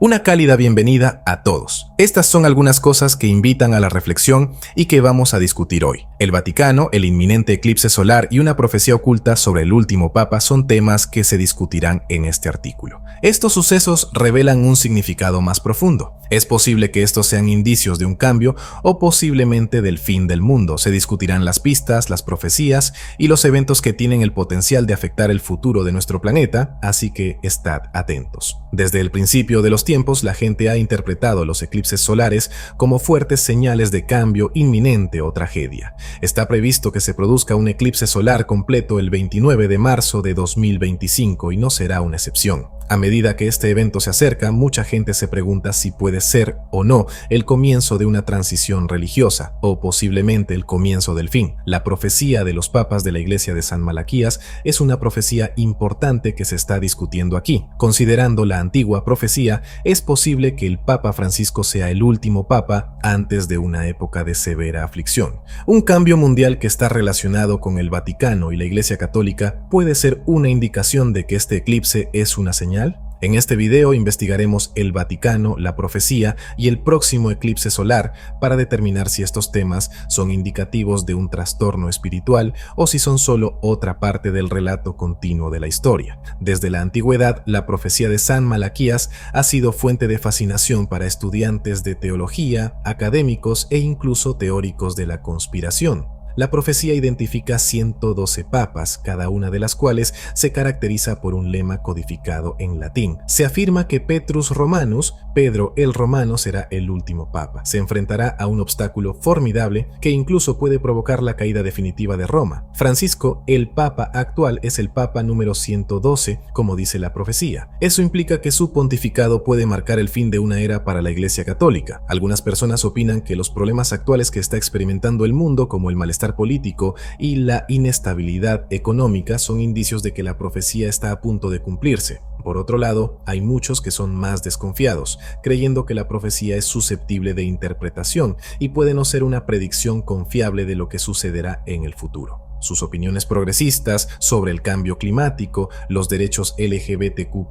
Una cálida bienvenida a todos. Estas son algunas cosas que invitan a la reflexión y que vamos a discutir hoy. El Vaticano, el inminente eclipse solar y una profecía oculta sobre el último papa son temas que se discutirán en este artículo. Estos sucesos revelan un significado más profundo. Es posible que estos sean indicios de un cambio o posiblemente del fin del mundo. Se discutirán las pistas, las profecías y los eventos que tienen el potencial de afectar el futuro de nuestro planeta, así que estad atentos. Desde el principio de los tiempos, la gente ha interpretado los eclipses solares como fuertes señales de cambio inminente o tragedia. Está previsto que se produzca un eclipse solar completo el 29 de marzo de 2025 y no será una excepción. A medida que este evento se acerca, mucha gente se pregunta si puede ser o no el comienzo de una transición religiosa, o posiblemente el comienzo del fin. La profecía de los papas de la iglesia de San Malaquías es una profecía importante que se está discutiendo aquí. Considerando la antigua profecía, es posible que el Papa Francisco sea el último papa antes de una época de severa aflicción. Un cambio mundial que está relacionado con el Vaticano y la Iglesia Católica puede ser una indicación de que este eclipse es una señal. En este video investigaremos el Vaticano, la profecía y el próximo eclipse solar para determinar si estos temas son indicativos de un trastorno espiritual o si son solo otra parte del relato continuo de la historia. Desde la antigüedad, la profecía de San Malaquías ha sido fuente de fascinación para estudiantes de teología, académicos e incluso teóricos de la conspiración. La profecía identifica 112 papas, cada una de las cuales se caracteriza por un lema codificado en latín. Se afirma que Petrus Romanus, Pedro el Romano, será el último papa. Se enfrentará a un obstáculo formidable que incluso puede provocar la caída definitiva de Roma. Francisco, el papa actual, es el papa número 112, como dice la profecía. Eso implica que su pontificado puede marcar el fin de una era para la Iglesia Católica. Algunas personas opinan que los problemas actuales que está experimentando el mundo, como el malestar político y la inestabilidad económica, son indicios de que la profecía está a punto de cumplirse. Por otro lado, hay muchos que son más desconfiados, creyendo que la profecía es susceptible de interpretación y puede no ser una predicción confiable de lo que sucederá en el futuro. Sus opiniones progresistas sobre el cambio climático, los derechos LGBTQ+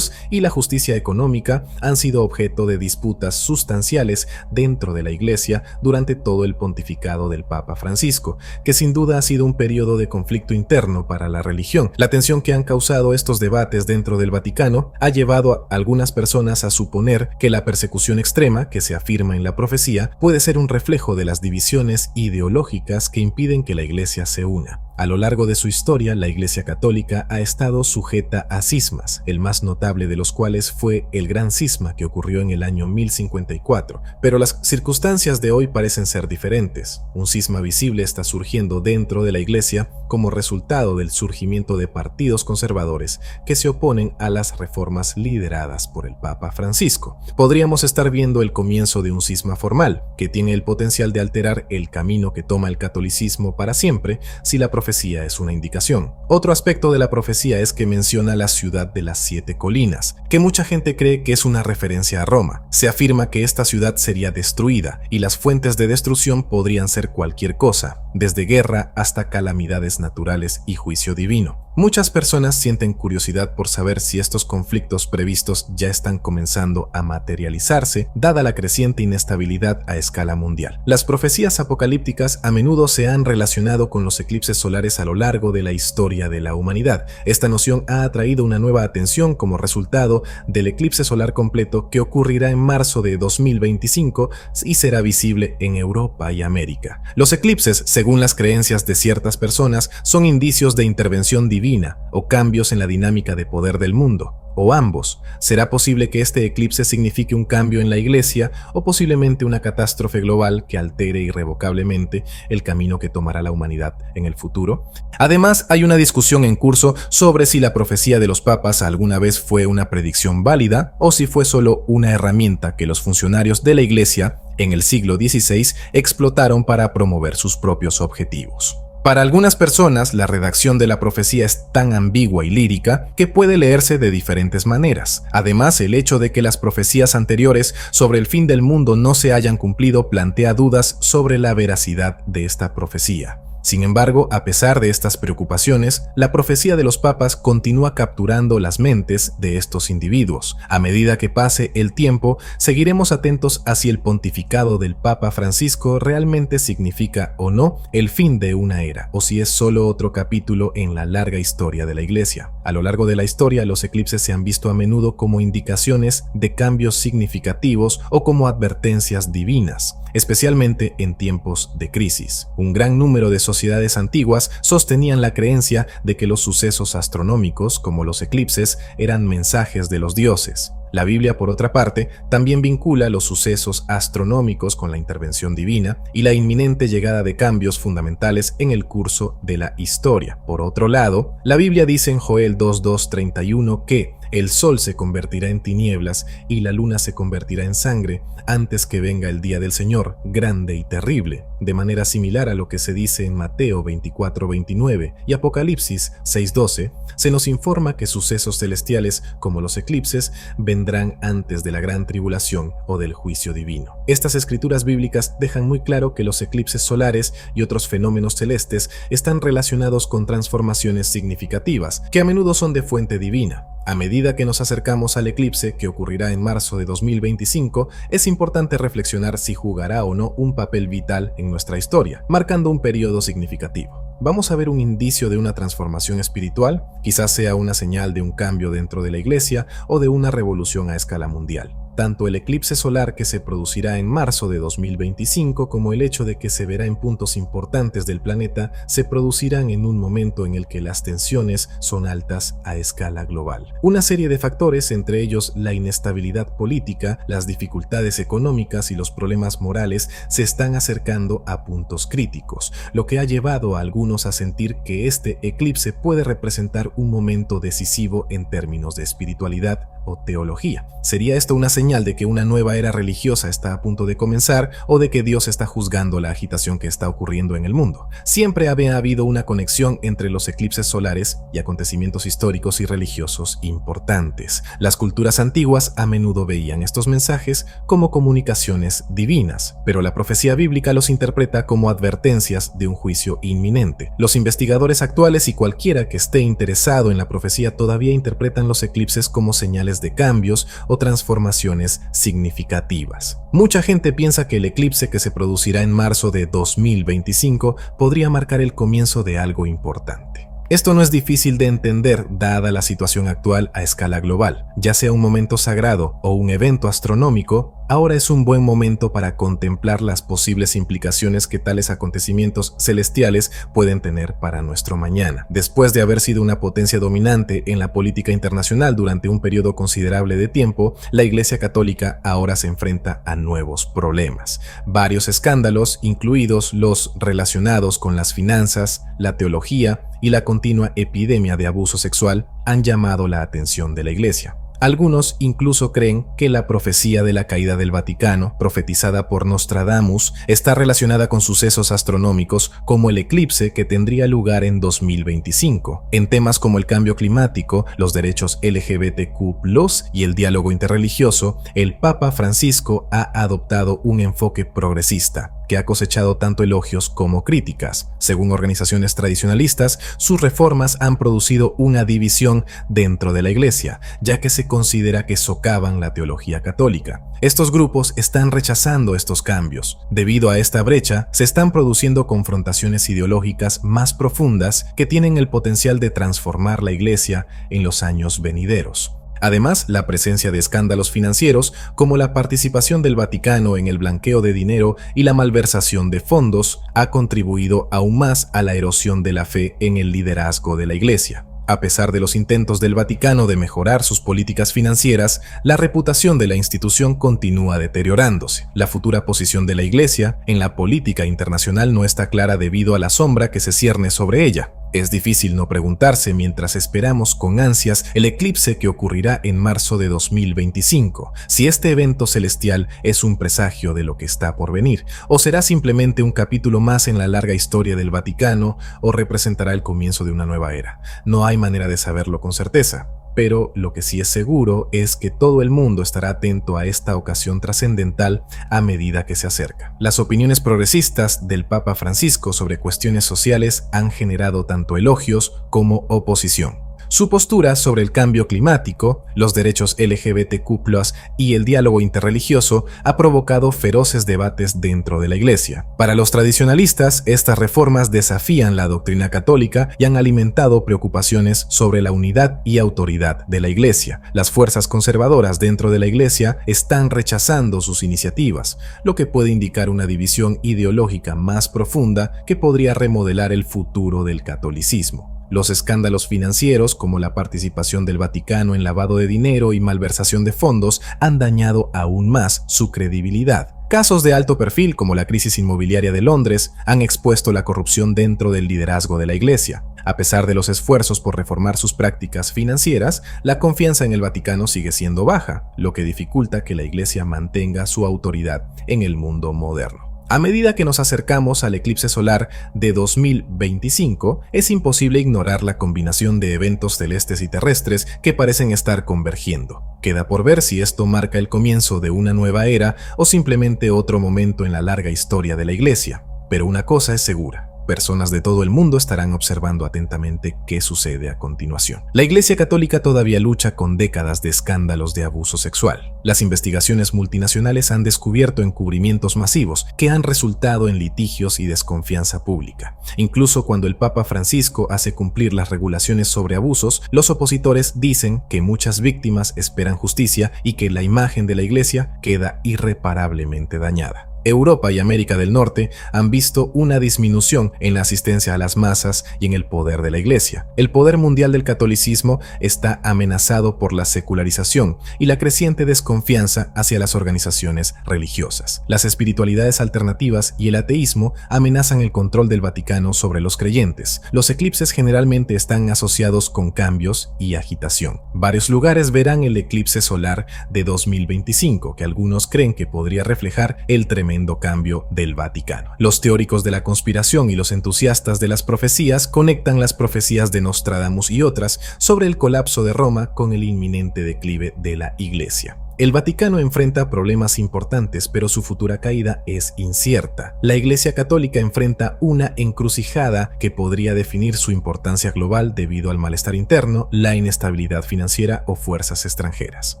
y la justicia económica han sido objeto de disputas sustanciales dentro de la Iglesia durante todo el pontificado del Papa Francisco, que sin duda ha sido un periodo de conflicto interno para la religión. La tensión que han causado estos debates dentro del Vaticano ha llevado a algunas personas a suponer que la persecución extrema que se afirma en la profecía puede ser un reflejo de las divisiones ideológicas que impiden que la Iglesia se una. A lo largo de su historia, la Iglesia Católica ha estado sujeta a cismas, el más notable de los cuales fue el Gran Cisma que ocurrió en el año 1054, pero las circunstancias de hoy parecen ser diferentes. Un cisma visible está surgiendo dentro de la Iglesia como resultado del surgimiento de partidos conservadores que se oponen a las reformas lideradas por el Papa Francisco. Podríamos estar viendo el comienzo de un cisma formal, que tiene el potencial de alterar el camino que toma el catolicismo para siempre si la profecía es una indicación. Otro aspecto de la profecía es que menciona la ciudad de las 7 colinas, que mucha gente cree que es una referencia a Roma. Se afirma que esta ciudad sería destruida y las fuentes de destrucción podrían ser cualquier cosa, desde guerra hasta calamidades naturales y juicio divino. Muchas personas sienten curiosidad por saber si estos conflictos previstos ya están comenzando a materializarse, dada la creciente inestabilidad a escala mundial. Las profecías apocalípticas a menudo se han relacionado con los eclipses solares a lo largo de la historia de la humanidad. Esta noción ha atraído una nueva atención como resultado del eclipse solar completo que ocurrirá en marzo de 2025 y será visible en Europa y América. Los eclipses, según las creencias de ciertas personas, son indicios de intervención divina o cambios en la dinámica de poder del mundo, o ambos. ¿Será posible que este eclipse signifique un cambio en la Iglesia o posiblemente una catástrofe global que altere irrevocablemente el camino que tomará la humanidad en el futuro? Además, hay una discusión en curso sobre si la profecía de los papas alguna vez fue una predicción válida o si fue solo una herramienta que los funcionarios de la Iglesia en el siglo XVI explotaron para promover sus propios objetivos. Para algunas personas, la redacción de la profecía es tan ambigua y lírica que puede leerse de diferentes maneras. Además, el hecho de que las profecías anteriores sobre el fin del mundo no se hayan cumplido plantea dudas sobre la veracidad de esta profecía. Sin embargo, a pesar de estas preocupaciones, la profecía de los papas continúa capturando las mentes de estos individuos. A medida que pase el tiempo, seguiremos atentos a si el pontificado del Papa Francisco realmente significa o no el fin de una era, o si es solo otro capítulo en la larga historia de la Iglesia. A lo largo de la historia, los eclipses se han visto a menudo como indicaciones de cambios significativos o como advertencias divinas, especialmente en tiempos de crisis. Un gran número de sociedades antiguas sostenían la creencia de que los sucesos astronómicos, como los eclipses, eran mensajes de los dioses. La Biblia, por otra parte, también vincula los sucesos astronómicos con la intervención divina y la inminente llegada de cambios fundamentales en el curso de la historia. Por otro lado, la Biblia dice en Joel 2:31 que el sol se convertirá en tinieblas y la luna se convertirá en sangre antes que venga el día del Señor, grande y terrible, de manera similar a lo que se dice en Mateo 24:29 y Apocalipsis 6:12, se nos informa que sucesos celestiales como los eclipses vendrán antes de la gran tribulación o del juicio divino. Estas escrituras bíblicas dejan muy claro que los eclipses solares y otros fenómenos celestes están relacionados con transformaciones significativas, que a menudo son de fuente divina. A medida que nos acercamos al eclipse, que ocurrirá en marzo de 2025, es importante reflexionar si jugará o no un papel vital en nuestra historia, marcando un periodo significativo. ¿Vamos a ver un indicio de una transformación espiritual? Quizás sea una señal de un cambio dentro de la Iglesia o de una revolución a escala mundial. Tanto el eclipse solar que se producirá en marzo de 2025 como el hecho de que se verá en puntos importantes del planeta se producirán en un momento en el que las tensiones son altas a escala global. Una serie de factores, entre ellos la inestabilidad política, las dificultades económicas y los problemas morales, se están acercando a puntos críticos, lo que ha llevado a algunos a sentir que este eclipse puede representar un momento decisivo en términos de espiritualidad o teología. ¿Sería esto una señal de que una nueva era religiosa está a punto de comenzar o de que Dios está juzgando la agitación que está ocurriendo en el mundo? Siempre había habido una conexión entre los eclipses solares y acontecimientos históricos y religiosos importantes. Las culturas antiguas a menudo veían estos mensajes como comunicaciones divinas, pero la profecía bíblica los interpreta como advertencias de un juicio inminente. Los investigadores actuales y cualquiera que esté interesado en la profecía todavía interpretan los eclipses como señales de cambios o transformaciones significativas. Mucha gente piensa que el eclipse que se producirá en marzo de 2025 podría marcar el comienzo de algo importante. Esto no es difícil de entender dada la situación actual a escala global. Ya sea un momento sagrado o un evento astronómico, ahora es un buen momento para contemplar las posibles implicaciones que tales acontecimientos celestiales pueden tener para nuestro mañana. Después de haber sido una potencia dominante en la política internacional durante un periodo considerable de tiempo, la Iglesia Católica ahora se enfrenta a nuevos problemas. Varios escándalos, incluidos los relacionados con las finanzas, la teología y la continua epidemia de abuso sexual, han llamado la atención de la Iglesia. Algunos incluso creen que la profecía de la caída del Vaticano, profetizada por Nostradamus, está relacionada con sucesos astronómicos como el eclipse que tendría lugar en 2025. En temas como el cambio climático, los derechos LGBTQ+ y el diálogo interreligioso, el Papa Francisco ha adoptado un enfoque progresista, que ha cosechado tanto elogios como críticas. Según organizaciones tradicionalistas, sus reformas han producido una división dentro de la Iglesia, ya que se considera que socavan la teología católica. Estos grupos están rechazando estos cambios. Debido a esta brecha, se están produciendo confrontaciones ideológicas más profundas que tienen el potencial de transformar la Iglesia en los años venideros. Además, la presencia de escándalos financieros, como la participación del Vaticano en el blanqueo de dinero y la malversación de fondos, ha contribuido aún más a la erosión de la fe en el liderazgo de la Iglesia. A pesar de los intentos del Vaticano de mejorar sus políticas financieras, la reputación de la institución continúa deteriorándose. La futura posición de la Iglesia en la política internacional no está clara debido a la sombra que se cierne sobre ella. Es difícil no preguntarse mientras esperamos con ansias el eclipse que ocurrirá en marzo de 2025, si este evento celestial es un presagio de lo que está por venir, o será simplemente un capítulo más en la larga historia del Vaticano, o representará el comienzo de una nueva era. No hay manera de saberlo con certeza. Pero lo que sí es seguro es que todo el mundo estará atento a esta ocasión trascendental a medida que se acerca. Las opiniones progresistas del Papa Francisco sobre cuestiones sociales han generado tanto elogios como oposición. Su postura sobre el cambio climático, los derechos LGBTQ+ y el diálogo interreligioso ha provocado feroces debates dentro de la Iglesia. Para los tradicionalistas, estas reformas desafían la doctrina católica y han alimentado preocupaciones sobre la unidad y autoridad de la Iglesia. Las fuerzas conservadoras dentro de la Iglesia están rechazando sus iniciativas, lo que puede indicar una división ideológica más profunda que podría remodelar el futuro del catolicismo. Los escándalos financieros, como la participación del Vaticano en lavado de dinero y malversación de fondos, han dañado aún más su credibilidad. Casos de alto perfil, como la crisis inmobiliaria de Londres, han expuesto la corrupción dentro del liderazgo de la Iglesia. A pesar de los esfuerzos por reformar sus prácticas financieras, la confianza en el Vaticano sigue siendo baja, lo que dificulta que la Iglesia mantenga su autoridad en el mundo moderno. A medida que nos acercamos al eclipse solar de 2025, es imposible ignorar la combinación de eventos celestes y terrestres que parecen estar convergiendo. Queda por ver si esto marca el comienzo de una nueva era o simplemente otro momento en la larga historia de la Iglesia. Pero una cosa es segura. Personas de todo el mundo estarán observando atentamente qué sucede a continuación. La Iglesia Católica todavía lucha con décadas de escándalos de abuso sexual. Las investigaciones multinacionales han descubierto encubrimientos masivos que han resultado en litigios y desconfianza pública. Incluso cuando el Papa Francisco hace cumplir las regulaciones sobre abusos, los opositores dicen que muchas víctimas esperan justicia y que la imagen de la Iglesia queda irreparablemente dañada. Europa y América del Norte han visto una disminución en la asistencia a las masas y en el poder de la Iglesia. El poder mundial del catolicismo está amenazado por la secularización y la creciente desconfianza hacia las organizaciones religiosas. Las espiritualidades alternativas y el ateísmo amenazan el control del Vaticano sobre los creyentes. Los eclipses generalmente están asociados con cambios y agitación. Varios lugares verán el eclipse solar de 2025, que algunos creen que podría reflejar el tremendo cambio del Vaticano. Los teóricos de la conspiración y los entusiastas de las profecías conectan las profecías de Nostradamus y otras sobre el colapso de Roma con el inminente declive de la Iglesia. El Vaticano enfrenta problemas importantes, pero su futura caída es incierta. La Iglesia Católica enfrenta una encrucijada que podría definir su importancia global debido al malestar interno, la inestabilidad financiera o fuerzas extranjeras.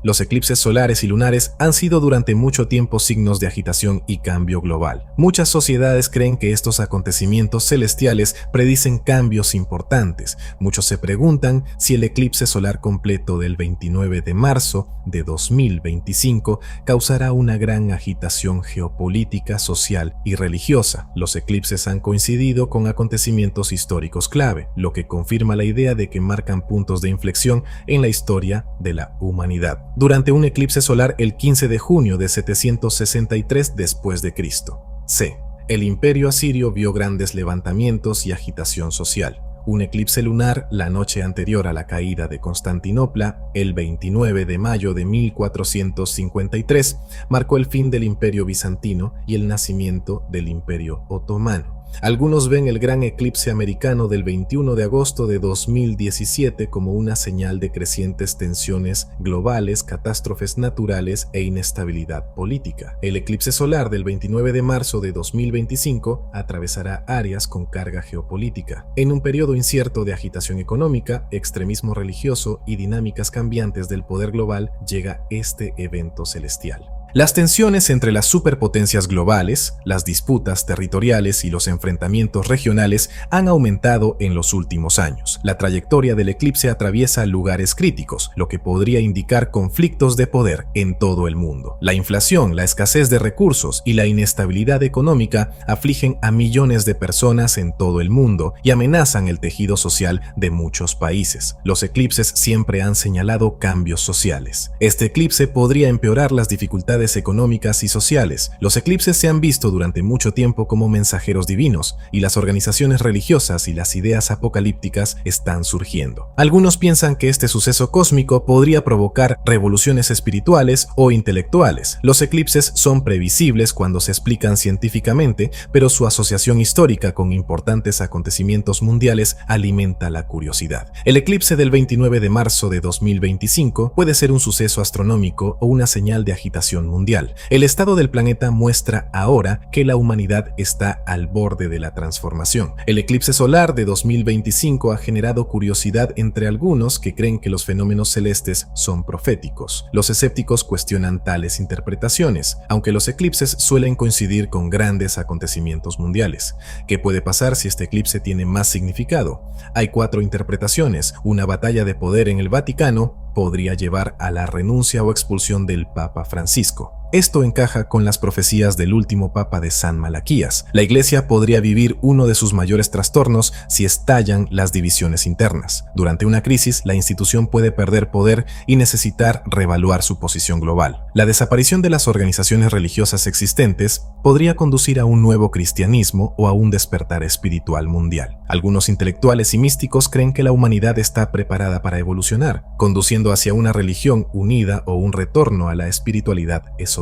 Los eclipses solares y lunares han sido durante mucho tiempo signos de agitación y cambio global. Muchas sociedades creen que estos acontecimientos celestiales predicen cambios importantes. Muchos se preguntan si el eclipse solar completo del 29 de marzo de 2025 causará una gran agitación geopolítica, social y religiosa. Los eclipses han coincidido con acontecimientos históricos clave, lo que confirma la idea de que marcan puntos de inflexión en la historia de la humanidad. Durante un eclipse solar el 15 de junio de 763 después de Cristo. C. El imperio asirio vio grandes levantamientos y agitación social. Un eclipse lunar la noche anterior a la caída de Constantinopla, el 29 de mayo de 1453, marcó el fin del Imperio bizantino y el nacimiento del Imperio otomano. Algunos ven el gran eclipse americano del 21 de agosto de 2017 como una señal de crecientes tensiones globales, catástrofes naturales e inestabilidad política. El eclipse solar del 29 de marzo de 2025 atravesará áreas con carga geopolítica. En un periodo incierto de agitación económica, extremismo religioso y dinámicas cambiantes del poder global, llega este evento celestial. Las tensiones entre las superpotencias globales, las disputas territoriales y los enfrentamientos regionales han aumentado en los últimos años. La trayectoria del eclipse atraviesa lugares críticos, lo que podría indicar conflictos de poder en todo el mundo. La inflación, la escasez de recursos y la inestabilidad económica afligen a millones de personas en todo el mundo y amenazan el tejido social de muchos países. Los eclipses siempre han señalado cambios sociales. Este eclipse podría empeorar las dificultades desigualdades económicas y sociales. Los eclipses se han visto durante mucho tiempo como mensajeros divinos, y las organizaciones religiosas y las ideas apocalípticas están surgiendo. Algunos piensan que este suceso cósmico podría provocar revoluciones espirituales o intelectuales. Los eclipses son previsibles cuando se explican científicamente, pero su asociación histórica con importantes acontecimientos mundiales alimenta la curiosidad. El eclipse del 29 de marzo de 2025 puede ser un suceso astronómico o una señal de agitación mundial. El estado del planeta muestra ahora que la humanidad está al borde de la transformación. El eclipse solar de 2025 ha generado curiosidad entre algunos que creen que los fenómenos celestes son proféticos. Los escépticos cuestionan tales interpretaciones, aunque los eclipses suelen coincidir con grandes acontecimientos mundiales. ¿Qué puede pasar si este eclipse tiene más significado? Hay 4 interpretaciones. Una batalla de poder en el Vaticano podría llevar a la renuncia o expulsión del Papa Francisco. Esto encaja con las profecías del último Papa de San Malaquías. La Iglesia podría vivir uno de sus mayores trastornos si estallan las divisiones internas. Durante una crisis, la institución puede perder poder y necesitar reevaluar su posición global. La desaparición de las organizaciones religiosas existentes podría conducir a un nuevo cristianismo o a un despertar espiritual mundial. Algunos intelectuales y místicos creen que la humanidad está preparada para evolucionar, conduciendo hacia una religión unida o un retorno a la espiritualidad esotérica.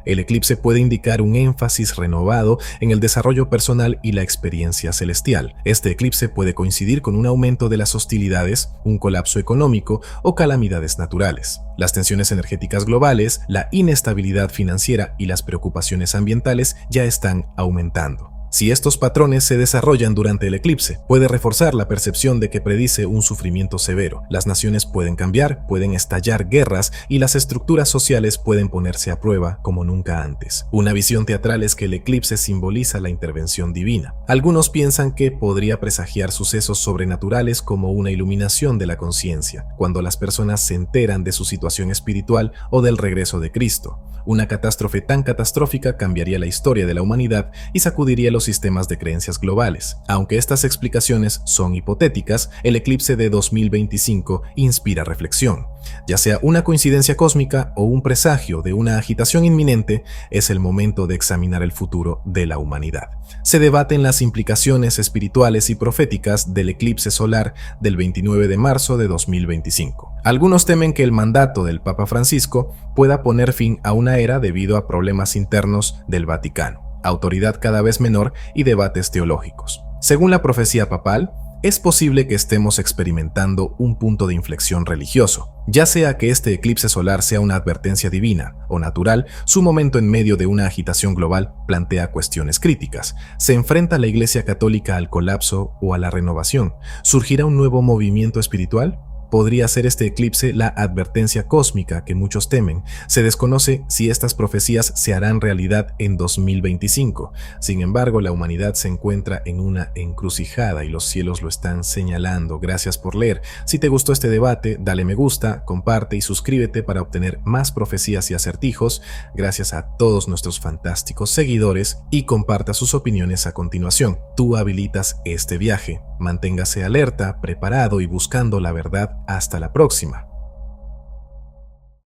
El eclipse puede indicar un énfasis renovado en el desarrollo personal y la experiencia celestial. Este eclipse puede coincidir con un aumento de las hostilidades, un colapso económico o calamidades naturales. Las tensiones energéticas globales, la inestabilidad financiera y las preocupaciones ambientales ya están aumentando. Si estos patrones se desarrollan durante el eclipse, puede reforzar la percepción de que predice un sufrimiento severo. Las naciones pueden cambiar, pueden estallar guerras y las estructuras sociales pueden ponerse a prueba como nunca antes. Una visión teatral es que el eclipse simboliza la intervención divina. Algunos piensan que podría presagiar sucesos sobrenaturales como una iluminación de la conciencia, cuando las personas se enteran de su situación espiritual o del regreso de Cristo. Una catástrofe tan catastrófica cambiaría la historia de la humanidad y sacudiría los sistemas de creencias globales. Aunque estas explicaciones son hipotéticas, el eclipse de 2025 inspira reflexión. Ya sea una coincidencia cósmica o un presagio de una agitación inminente, es el momento de examinar el futuro de la humanidad. Se debaten las implicaciones espirituales y proféticas del eclipse solar del 29 de marzo de 2025. Algunos temen que el mandato del Papa Francisco pueda poner fin a una era debido a problemas internos del Vaticano, autoridad cada vez menor y debates teológicos. Según la profecía papal, es posible que estemos experimentando un punto de inflexión religioso. Ya sea que este eclipse solar sea una advertencia divina o natural, su momento en medio de una agitación global plantea cuestiones críticas. ¿Se enfrenta la Iglesia Católica al colapso o a la renovación? ¿Surgirá un nuevo movimiento espiritual? ¿Podría ser este eclipse la advertencia cósmica que muchos temen? Se desconoce si estas profecías se harán realidad en 2025. Sin embargo, la humanidad se encuentra en una encrucijada y los cielos lo están señalando. Gracias por leer. Si te gustó este debate, dale me gusta, comparte y suscríbete para obtener más profecías y acertijos. Gracias a todos nuestros fantásticos seguidores y comparta sus opiniones a continuación. Tú habilitas este viaje. Manténgase alerta, preparado y buscando la verdad. Hasta la próxima.